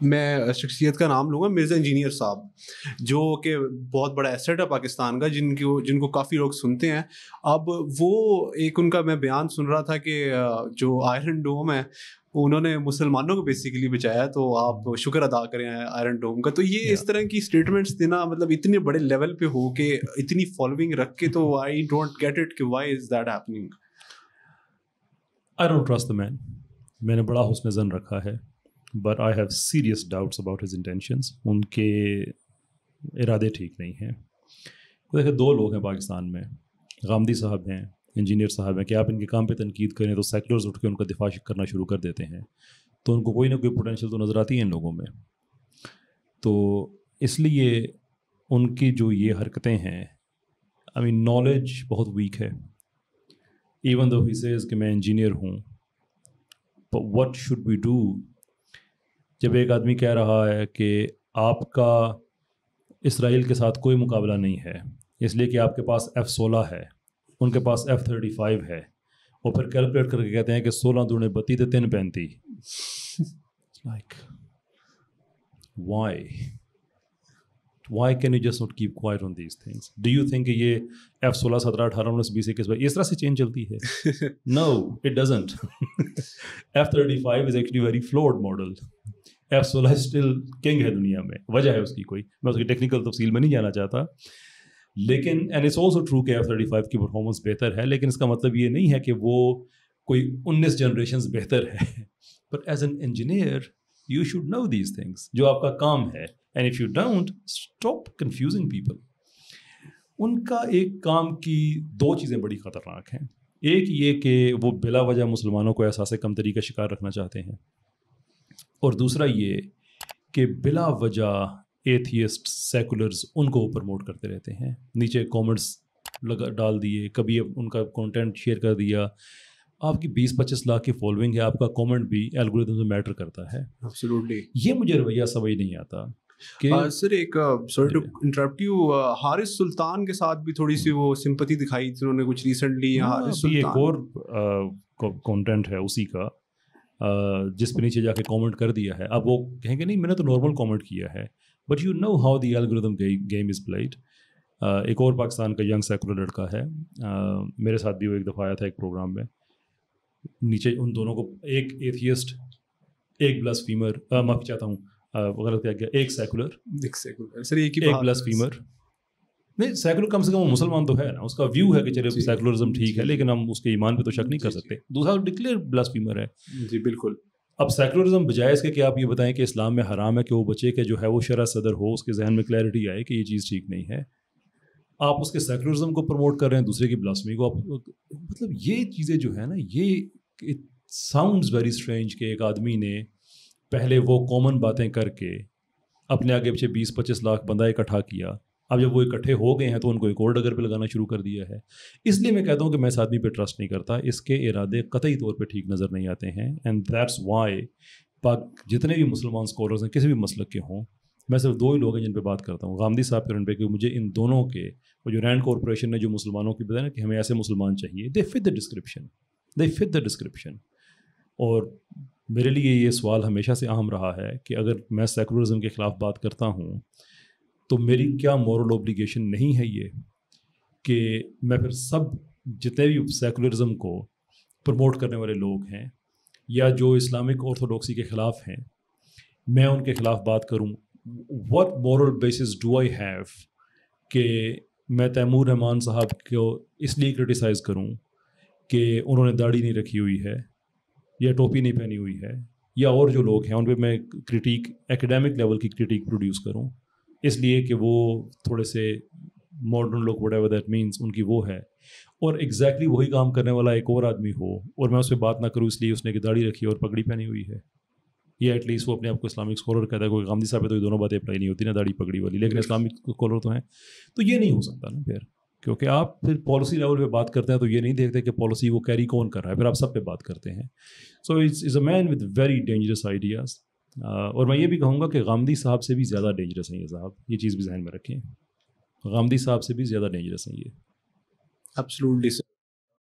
میں شخصیت کا نام لوں گا، مرزا انجینئر صاحب، جو کہ بہت بڑا ایسٹ ہے پاکستان کا، جن کو کافی لوگ سنتے ہیں. اب وہ ایک ان کا میں بیان سن رہا تھا کہ جو آئرن ڈوم ہے انہوں نے مسلمانوں کو بیسیکلی بچایا، تو آپ شکر ادا کریں آئرن ڈوم کا. تو یہ اس طرح کی اسٹیٹمنٹس دینا، مطلب اتنے بڑے لیول پہ ہو کے اتنی فالوئنگ رکھ کے، تو آئی ڈونٹ گیٹ اٹ کہ why is that happening. I don't trust the man. میں نے بڑا حسن ظن رکھا ہے, but I have serious doubts about his intentions. ان کے ارادے ٹھیک نہیں ہیں. دیکھیں دو لوگ ہیں پاکستان میں, غامدی صاحب ہیں, انجینئر صاحب ہیں, کہ آپ ان کے کام پہ تنقید کریں تو سیکولرز اٹھ کے ان کا دفاع کرنا شروع کر دیتے ہیں, تو ان کو کوئی نہ کوئی پوٹینشیل تو نظر آتی ہے ان لوگوں میں. تو اس لیے ان کی جو یہ حرکتیں ہیں, I mean نالج بہت ویک ہے. ایون دو ہی سیز کہ میں انجینئر ہوں, but what should we do جب ایک آدمی کہہ رہا ہے کہ آپ کا اسرائیل کے ساتھ کوئی مقابلہ نہیں ہے اس لیے کہ آپ کے پاس F-16 ہے, ان کے پاس F-35 ہے, اور پھر کیلکولیٹ کر کے کہتے ہیں کہ 16 دونے 32 تو 3 35. Like why can you just not keep quiet on these things? Do you think کہ یہ F-16 17 18 19 20 21 اس طرح سے چینج چلتی ہے؟ No, it doesn't. F-35 is actually a very flawed model. F-16 still king ہے دنیا میں, وجہ ہے اس کی کوئی, میں اس کی ٹیکنیکل تفصیل میں نہیں جانا چاہتا, لیکن اینڈ اٹس آلسو ٹرو کہ F-35 کی پرفارمنس بہتر ہے, لیکن اس کا مطلب یہ نہیں ہے کہ وہ کوئی 19 جنریشنز بہتر ہے. But as an engineer you should know these things, جو آپ کا کام ہے, and if you don't stop confusing people. ان کا ایک کام کی دو چیزیں بڑی خطرناک ہیں. ایک یہ کہ وہ بلا وجہ مسلمانوں کو احساس کمتری کا شکار رکھنا چاہتے ہیں, اور دوسرا یہ کہ بلا وجہ ایتھیسٹ سیکولرز ان کو پروموٹ کرتے رہتے ہیں, نیچے کامنٹس ڈال دیے, کبھی ان کا کنٹینٹ شیئر کر دیا. آپ کی 20-25 لاکھ کی فالوئنگ ہے, آپ کا کامنٹ بھی الگوریتھم میں میٹر کرتا ہے. ایبسلیوٹلی. یہ مجھے رویہ سمجھ نہیں آتا کہ سر ایک sorry to interrupt you, Haris Sultan کے ساتھ بھی تھوڑی سی وہ سمپتی دکھائی تھی انہوں نے کچھ ریسنٹلی. حارث سلطان ایک اور کنٹینٹ ہے اسی کا جس پہ نیچے جا کے کامنٹ کر دیا ہے. اب وہ کہیں گے نہیں میں نے تو نارمل کامنٹ کیا ہے, but you know how the algorithm game is played. ایک اور پاکستان کا ینگ سیکولر لڑکا ہے, میرے ساتھ بھی وہ ایک دفعہ آیا تھا ایک پروگرام میں. نیچے ان دونوں کو ایک ایتھیسٹ ایک بلاسفیمر, معافی چاہتا ہوں غلط کیا گیا, ایک سیکولر سر ایک بلاسفیمر. نہیں سیکولر کم سے کم وہ مسلمان تو ہے نا, اس کا ویو ہے کہ چلے سیکولرزم ٹھیک ہے, لیکن ہم اس کے ایمان پہ تو شک نہیں کر سکتے. دوسرا ڈکلیئر بلاسفیمر ہے. جی بالکل. اب سیکولرزم بجائے اس کے کہ آپ یہ بتائیں کہ اسلام میں حرام ہے کہ وہ بچے کہ جو ہے وہ شرع صدر ہو, اس کے ذہن میں کلیئرٹی آئے کہ یہ چیز ٹھیک نہیں ہے, آپ اس کے سیکولرزم کو پروموٹ کر رہے ہیں, دوسرے کی بلاسفیمی کو. مطلب یہ چیزیں جو ہے نا, یہ ساؤنڈز ویری اسٹرینج کہ ایک آدمی نے پہلے وہ کامن باتیں کر کے اپنے آگے پیچھے 20-25 لاکھ بندہ اکٹھا کیا, اب جب وہ اکٹھے ہو گئے ہیں تو ان کو ایک اور ڈگر پہ لگانا شروع کر دیا ہے. اس لیے میں کہتا ہوں کہ میں اس آدمی پہ ٹرسٹ نہیں کرتا, اس کے ارادے قطعی طور پہ ٹھیک نظر نہیں آتے ہیں. اینڈ دیٹس وائی جتنے بھی مسلمان اسکالرز ہیں کسی بھی مسلک کے ہوں, میں صرف دو ہی لوگ ہیں جن پہ بات کرتا ہوں, غامدی صاحب کے پہ, کہ مجھے ان دونوں کے, وہ جو رینڈ کارپوریشن نے جو مسلمانوں کی بتایا نا کہ ہمیں ایسے مسلمان چاہیے, دے فٹ دا ڈسکرپشن. اور میرے لیے یہ سوال ہمیشہ سے اہم رہا ہے کہ اگر میں سیکولرزم کے خلاف بات کرتا ہوں تو میری کیا مورل اوبلیگیشن نہیں ہے یہ کہ میں پھر سب جتنے بھی سیکولرزم کو پروموٹ کرنے والے لوگ ہیں یا جو اسلامک آرتھوڈاکسی کے خلاف ہیں, میں ان کے خلاف بات کروں. what moral basis do I have کہ میں تیمور رحمان صاحب کو اس لیے کرٹیسائز کروں کہ انہوں نے داڑھی نہیں رکھی ہوئی ہے یا ٹوپی نہیں پہنی ہوئی ہے, یا اور جو لوگ ہیں ان پہ میں کرٹیک ایکڈیمک لیول کی کرٹیک پروڈیوس کروں اس لیے کہ وہ تھوڑے سے ماڈرن لوگ وٹ ایور دیٹ مینس ان کی وہ ہے, اور ایگزیکٹلی وہی کام کرنے والا ایک اور آدمی ہو اور میں اس پہ بات نہ کروں اس لیے اس نے کہ داڑھی رکھی اور پگڑی پہنی ہوئی ہے, یا ایٹ لیسٹ وہ اپنے آپ کو اسلامک اسکالر کہتا ہے. کوئی غامدی صاحب ہے تو یہ دونوں باتیں اپلائی نہیں ہوتی نا, داڑھی پگڑی والی, لیکن اسلامک اسکالر تو ہیں. تو یہ نہیں ہو سکتا نا پھر, کیونکہ آپ پھر پالیسی لیول پہ بات کرتے ہیں تو یہ نہیں دیکھتے کہ پالیسی وہ کیری کون کر رہا ہے, پھر آپ سب پہ بات کرتے ہیں. سو از اے مین ود ویری ڈینجرس آئیڈیاز, اور میں یہ بھی کہوں گا کہ غامدی صاحب سے بھی زیادہ ڈینجرس ہیں یہ صاحب, یہ چیز بھی ذہن میں رکھیں, غامدی صاحب سے بھی زیادہ ڈینجرس ہیں یہ. ایبسلیوٹلی.